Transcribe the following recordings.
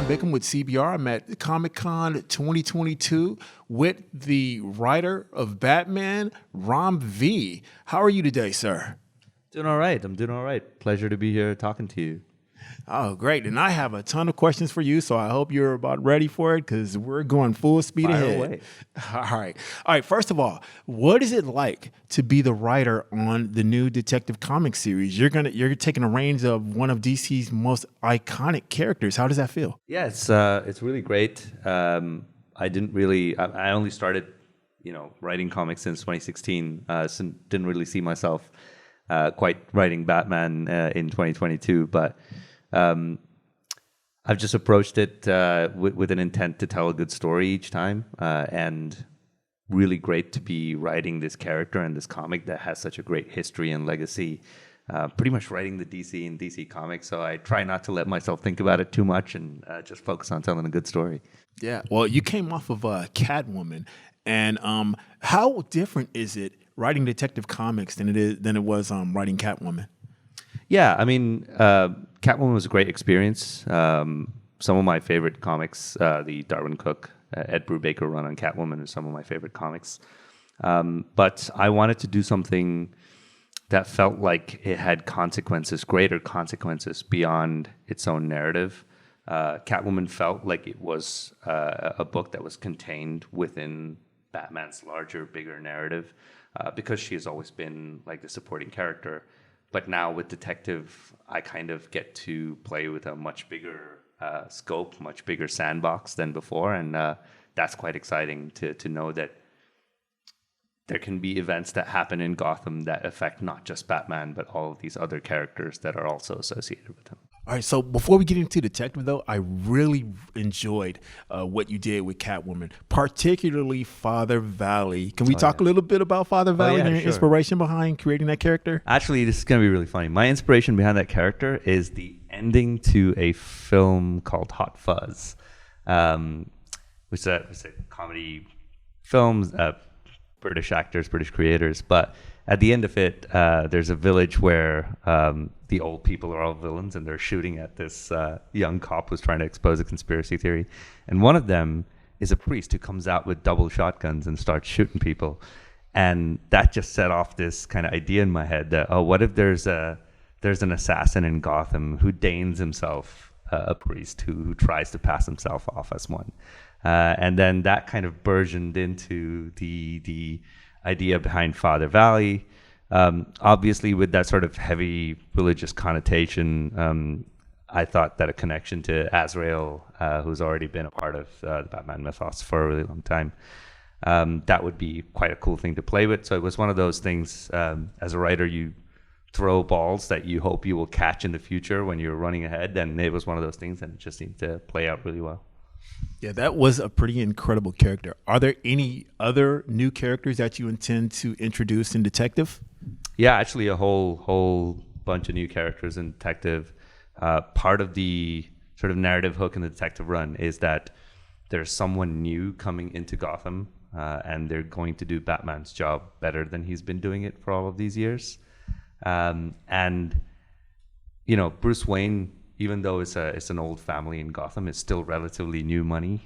Bickham with CBR. I'm at Comic-Con 2022 with the writer of Batman, Ram V. How are you today, sir? Doing all right. I'm doing all right. Pleasure to be here talking to you. Oh, great. And I have a ton of questions for you, so I hope you're about ready for it because we're going full speed Fire ahead. away. All right. All right. First of all, what is it like to be the writer on the new Detective Comics series? You're taking the reins of one of DC's most iconic characters. How does that feel? Yeah, it's really great. I only started, writing comics since 2016. So didn't really see myself quite writing Batman in 2022, but I've just approached it with an intent to tell a good story each time, and really great to be writing this character and this comic that has such a great history and legacy. Pretty much writing the DC and DC comics, so I try not to let myself think about it too much and just focus on telling a good story. Yeah. Well, you came off of Catwoman, and how different is it writing Detective Comics than it was writing Catwoman? Yeah, I mean, Catwoman was a great experience. Some of my favorite comics, the Darwin Cook, Ed Brubaker run on Catwoman, are some of my favorite comics. But I wanted to do something that felt like it had consequences, greater consequences beyond its own narrative. Catwoman felt like it was a book that was contained within Batman's larger, bigger narrative, because she has always been like the supporting character. But now with Detective, I kind of get to play with a much bigger scope, much bigger sandbox than before. And that's quite exciting to know that there can be events that happen in Gotham that affect not just Batman, but all of these other characters that are also associated with him. All right, so before we get into Detective, though, I really enjoyed what you did with Catwoman, particularly Father Valley. Can we talk a little bit about Father Valley and your inspiration behind creating that character? Actually, this is going to be really funny. My inspiration behind that character is the ending to a film called Hot Fuzz, which is a comedy film, British actors, British creators, but at the end of it, there's a village where the old people are all villains, and they're shooting at this young cop who's trying to expose a conspiracy theory. And one of them is a priest who comes out with double shotguns and starts shooting people. And that just set off this kind of idea in my head that, what if there's an assassin in Gotham who deigns himself a priest, who tries to pass himself off as one. And then that kind of burgeoned into the idea behind Father Valley. Obviously, with that sort of heavy religious connotation, I thought that a connection to Azrael, who's already been a part of the Batman mythos for a really long time, that would be quite a cool thing to play with. So it was one of those things, as a writer, you throw balls that you hope you will catch in the future when you're running ahead, and it was one of those things that just seemed to play out really well. Yeah, that was a pretty incredible character. Are there any other new characters that you intend to introduce in Detective? Yeah, actually a whole bunch of new characters in Detective. Part of the sort of narrative hook in the Detective run is that there's someone new coming into Gotham, and they're going to do Batman's job better than he's been doing it for all of these years. And Bruce Wayne, even though it's an old family in Gotham, it's still relatively new money.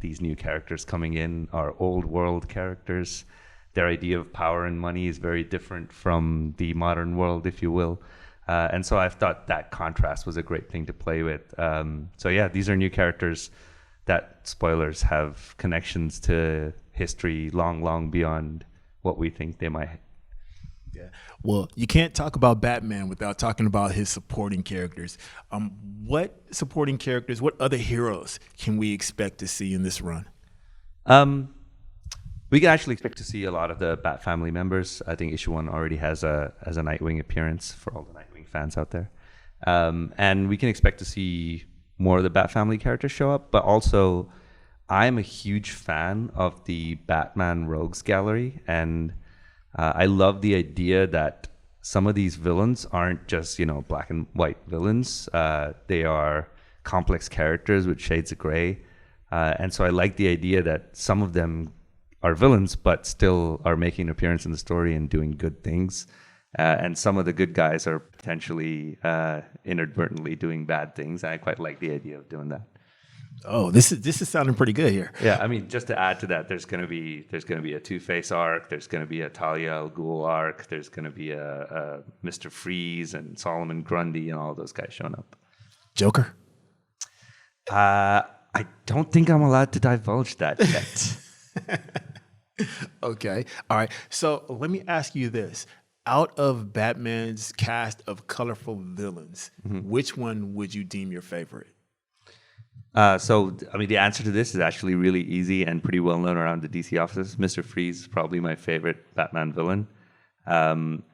These new characters coming in are old world characters. Their idea of power and money is very different from the modern world, if you will. And so I thought that contrast was a great thing to play with. So yeah, these are new characters that, spoilers, have connections to history long beyond what we think they might. Yeah. Well, you can't talk about Batman without talking about his supporting characters. What supporting characters, what other heroes can we expect to see in this run? We can actually expect to see a lot of the Bat family members. I think issue 1 already has a Nightwing appearance for all the Nightwing fans out there. And we can expect to see more of the Bat family characters show up, but also I'm a huge fan of the Batman Rogues Gallery, and I love the idea that some of these villains aren't just, black and white villains. They are complex characters with shades of gray. And so I like the idea that some of them are villains, but still are making an appearance in the story and doing good things. And some of the good guys are potentially inadvertently doing bad things. And I quite like the idea of doing that. Oh, this is sounding pretty good here. Yeah, I mean, just to add to that, there's gonna be a Two-Face arc. There's gonna be a Talia al Ghul arc. There's gonna be a Mr. Freeze and Solomon Grundy and all those guys showing up. Joker? I don't think I'm allowed to divulge that yet. Okay. All right. So let me ask you this. Out of Batman's cast of colorful villains, which one would you deem your favorite? So, I mean, the answer to this is actually really easy and pretty well known around the DC offices. Mr. Freeze is probably my favorite Batman villain. My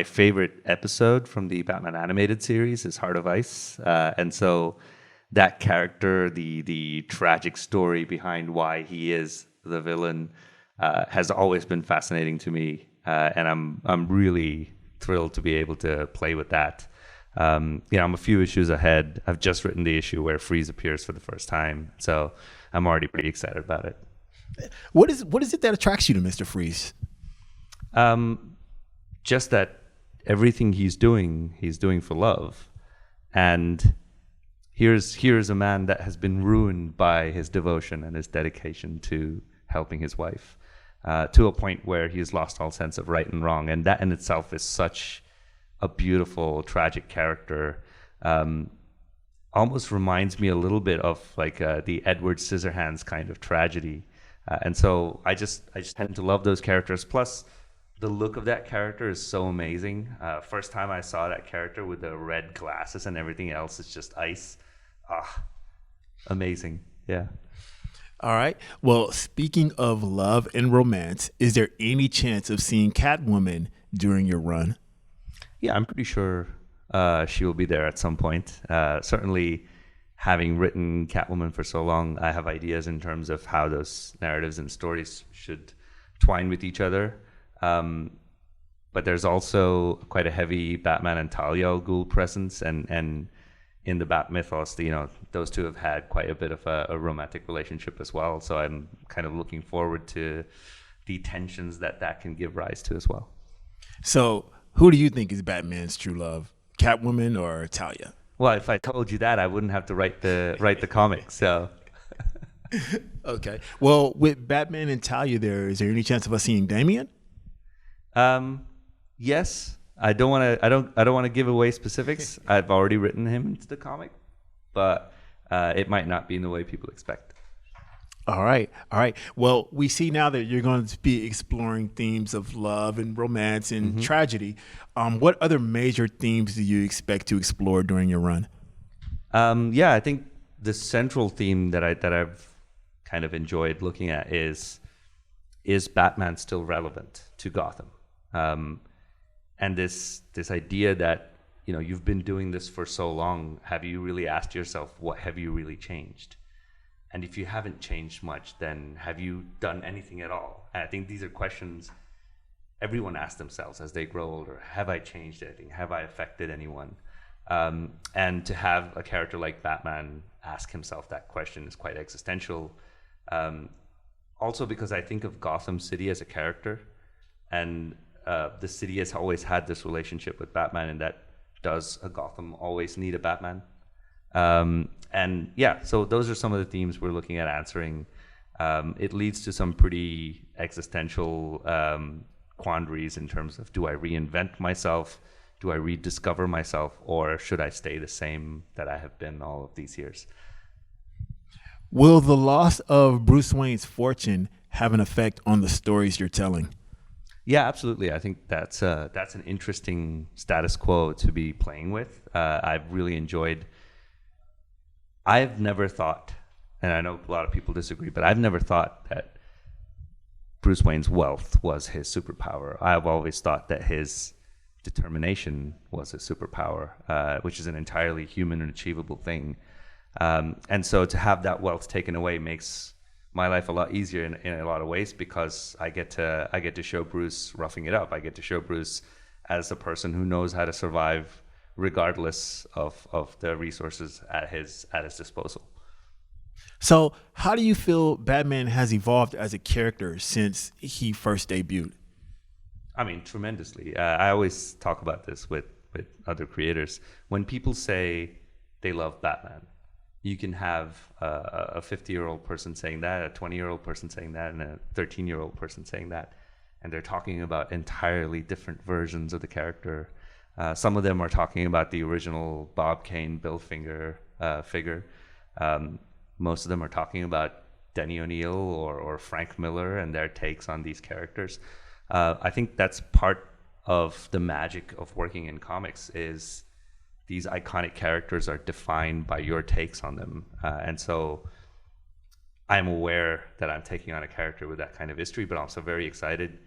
favorite episode from the Batman animated series is Heart of Ice, and so that character, the tragic story behind why he is the villain, has always been fascinating to me, and I'm really thrilled to be able to play with that. I'm a few issues ahead. I've just written the issue where Freeze appears for the first time, so I'm already pretty excited about it. What is it that attracts you to Mr. Freeze? Just that everything he's doing for love, and here's a man that has been ruined by his devotion and his dedication to helping his wife, to a point where he's lost all sense of right and wrong, and that in itself is such a beautiful, tragic character. Almost reminds me a little bit of like the Edward Scissorhands kind of tragedy, and so I just tend to love those characters. Plus, the look of that character is so amazing. First time I saw that character with the red glasses and everything else is just ice. Amazing. Yeah. All right. Well, speaking of love and romance, is there any chance of seeing Catwoman during your run? Yeah, I'm pretty sure she will be there at some point. Certainly, having written Catwoman for so long, I have ideas in terms of how those narratives and stories should twine with each other. But there's also quite a heavy Batman and Talia al Ghul presence, and in the Bat mythos, those two have had quite a bit of a romantic relationship as well. So I'm kind of looking forward to the tensions that can give rise to as well. So, who do you think is Batman's true love, Catwoman or Talia? Well, if I told you that, I wouldn't have to write the comic. So. Okay. Well, with Batman and Talia, is there any chance of us seeing Damian? Yes. I don't want to give away specifics. I've already written him into the comic, but it might not be in the way people expect. All right. Well, we see now that you're going to be exploring themes of love and romance and tragedy. What other major themes do you expect to explore during your run? Yeah, I think the central theme that I've kind of enjoyed looking at is Batman still relevant to Gotham? And this idea that, you've been doing this for so long, have you really asked yourself, what have you really changed? And if you haven't changed much, then have you done anything at all? And I think these are questions everyone asks themselves as they grow older. Have I changed anything? Have I affected anyone? And to have a character like Batman ask himself that question is quite existential. Also because I think of Gotham City as a character, and the city has always had this relationship with Batman, and that does a Gotham always need a Batman? And yeah, so those are some of the themes we're looking at answering. It leads to some pretty existential quandaries in terms of, do I reinvent myself? Do I rediscover myself? Or should I stay the same that I have been all of these years? Will the loss of Bruce Wayne's fortune have an effect on the stories you're telling? Yeah, absolutely. I think that's an interesting status quo to be playing with. I've really enjoyed. I've never thought, and I know a lot of people disagree, but I've never thought that Bruce Wayne's wealth was his superpower. I've always thought that his determination was his superpower, which is an entirely human and achievable thing. And so to have that wealth taken away makes my life a lot easier in a lot of ways, because I get to show Bruce roughing it up. I get to show Bruce as a person who knows how to survive regardless of the resources at his disposal. So how do you feel Batman has evolved as a character since he first debuted? I mean, tremendously. I always talk about this with other creators. When people say they love Batman, you can have a 50-year-old person saying that, a 20-year-old person saying that, and a 13-year-old person saying that. And they're talking about entirely different versions of the character. Some of them are talking about the original Bob Kane, Bill Finger figure. Most of them are talking about Denny O'Neil or Frank Miller and their takes on these characters. I think that's part of the magic of working in comics is these iconic characters are defined by your takes on them. And so I'm aware that I'm taking on a character with that kind of history, but I'm also very excited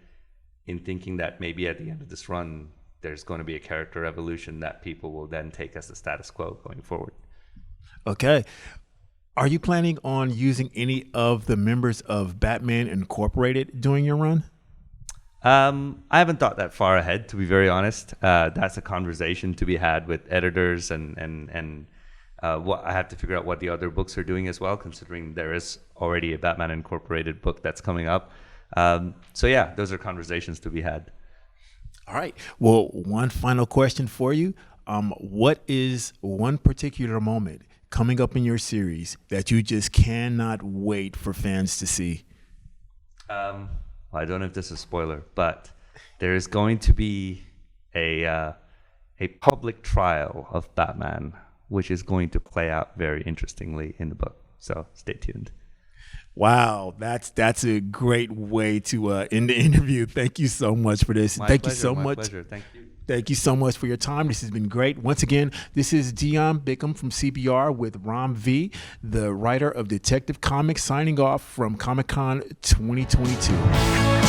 in thinking that maybe at the end of this run, there's going to be a character evolution that people will then take as the status quo going forward. Okay. Are you planning on using any of the members of Batman Incorporated during your run? I haven't thought that far ahead, to be very honest. That's a conversation to be had with editors, and what I have to figure out what the other books are doing as well, considering there is already a Batman Incorporated book that's coming up. So yeah, those are conversations to be had. All right. Well, one final question for you. What is one particular moment coming up in your series that you just cannot wait for fans to see? I don't know if this is a spoiler, but there is going to be a public trial of Batman, which is going to play out very interestingly in the book. So stay tuned. Wow, that's a great way to end the interview. Thank you so much for this. My Thank pleasure, you so my much. Pleasure. Thank you. Thank you so much for your time. This has been great. Once again, this is Dion Bickham from CBR with Ram V, the writer of Detective Comics, signing off from Comic-Con 2022.